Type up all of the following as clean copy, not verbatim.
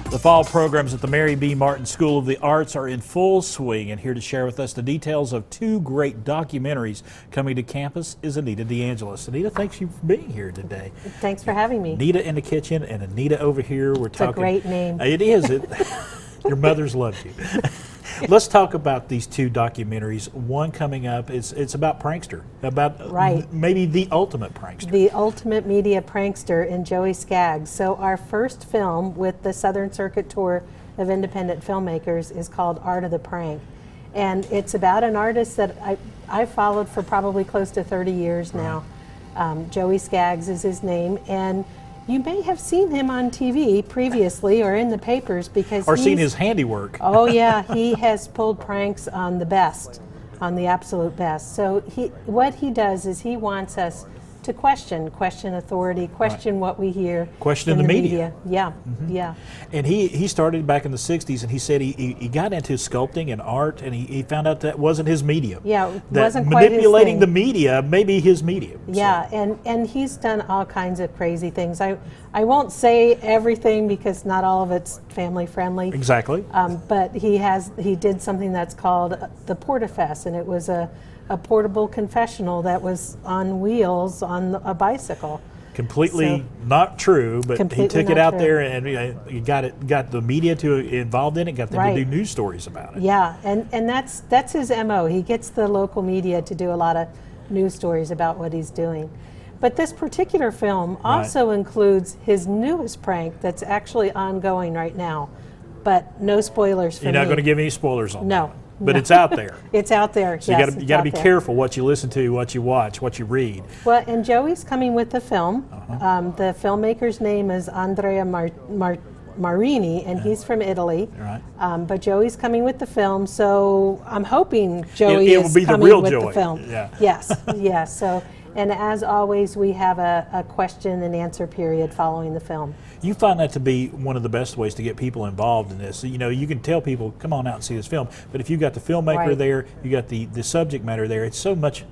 The fall programs at the Mary B. Martin School of the Arts are in full swing, and here to share with us the details of two great documentaries coming to campus is Anita DeAngelis. Anita, thanks you for being here today. Thanks for having me. Anita in the kitchen and Anita over here. We're talking. It's a great name. It is. Your mother's loved you. Let's talk about these two documentaries. One coming up, it's about prankster, about maybe the ultimate prankster. The ultimate media prankster in Joey Skaggs. So our first film with the Southern Circuit Tour of Independent Filmmakers is called Art of the Prank. And it's about an artist that I followed for probably close to 30 years now. Joey Skaggs is his name. And you may have seen him on TV previously or in the papers because or seen his handiwork. Oh yeah, he has pulled pranks on the best, on the absolute best. So what he does is he wants us to question authority, question what we hear. Question in the media. Yeah, yeah. And he started back in the 60s, and he said he got into sculpting and art, and he found out that wasn't his medium. Yeah, it that wasn't quite manipulating his the media may be his medium. Yeah, so. and he's done all kinds of crazy things. I won't say everything because not all of it's family friendly. Exactly. But he did something that's called the Portafest, and it was a portable confessional that was on wheels on a bicycle. Completely not true, but he took it out there and he got the media involved in it, got them to do news stories about it. Yeah, and that's his MO. He gets the local media to do a lot of news stories about what he's doing. But this particular film also includes his newest prank that's actually ongoing right now. But no spoilers for me. You're not going to give any spoilers on that? No. But it's out there. It's out there. So yes, you got to be careful what you listen to, what you watch, what you read. Well, and Joey's coming with the film. The filmmaker's name is Andrea Marini, and he's from Italy. Right. But Joey's coming with the film, so I'm hoping Joey it will is be coming the real with Joey. the film. Yeah. Yes. Yes. So. And as always, we have a question and answer period following the film. You find that to be one of the best ways to get people involved in this. You know, you can tell people, come on out and see this film, but if you've got the filmmaker there, you got the subject matter there, it's so much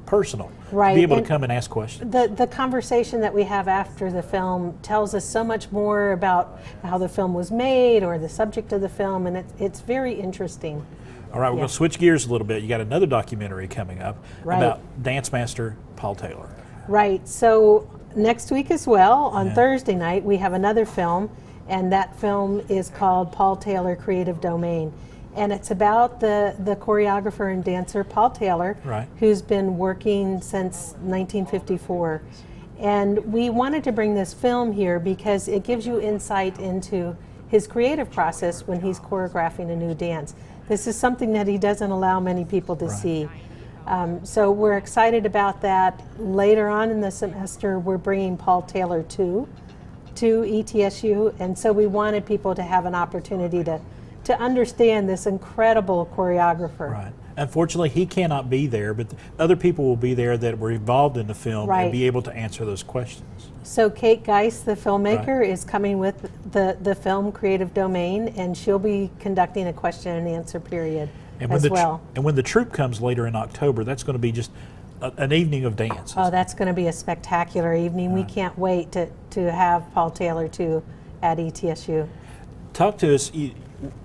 personal to be able to come and ask questions. The conversation that we have after the film tells us so much more about how the film was made or the subject of the film, and it's very interesting. All right, we're going to switch gears a little bit. You got another documentary coming up about dance master Paul Taylor. Right. So next week as well, on Thursday night, we have another film, and that film is called Paul Taylor Creative Domain. And it's about the choreographer and dancer Paul Taylor, who's been working since 1954. And we wanted to bring this film here because it gives you insight into his creative process when he's choreographing a new dance. This is something that he doesn't allow many people to see. So we're excited about that. Later on in the semester, we're bringing Paul Taylor to ETSU, and so we wanted people to have an opportunity to understand this incredible choreographer. Right. Unfortunately, he cannot be there, but other people will be there that were involved in the film and be able to answer those questions. So Kate Geis, the filmmaker, is coming with the film Creative Domain, and she'll be conducting a question and answer period as well. And when the troupe comes later in October, that's going to be just an evening of dance. Oh, that's going to be a spectacular evening. We can't wait to have Paul Taylor at ETSU. Talk to us.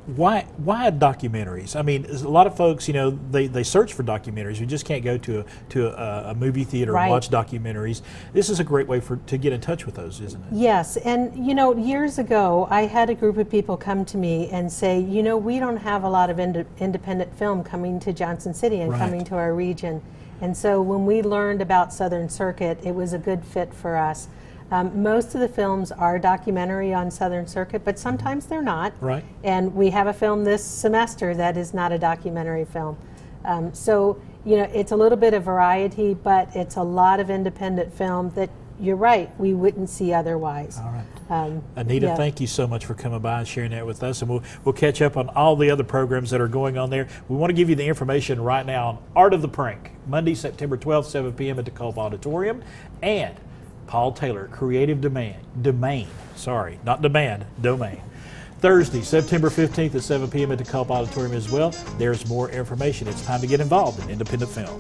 Why documentaries? I mean, a lot of folks, you know, they search for documentaries. You just can't go to a movie theater and watch documentaries. This is a great way to get in touch with those, isn't it? Yes, and you know, years ago, I had a group of people come to me and say, you know, we don't have a lot of independent film coming to Johnson City and coming to our region. And so when we learned about Southern Circuit, it was a good fit for us. Most of the films are documentary on Southern Circuit, but sometimes they're not. Right. And we have a film this semester that is not a documentary film. So, you know, it's a little bit of variety, but it's a lot of independent film that, you're right, we wouldn't see otherwise. All right. Anita, thank you so much for coming by and sharing that with us, and we'll catch up on all the other programs that are going on there. We want to give you the information right now on Art of the Prank, Monday, September 12th, 7 p.m. at the Culp Auditorium, and Paul Taylor, Creative Domain. Thursday, September 15th at 7 p.m. at the Culp Auditorium as well. There's more information. It's time to get involved in independent film.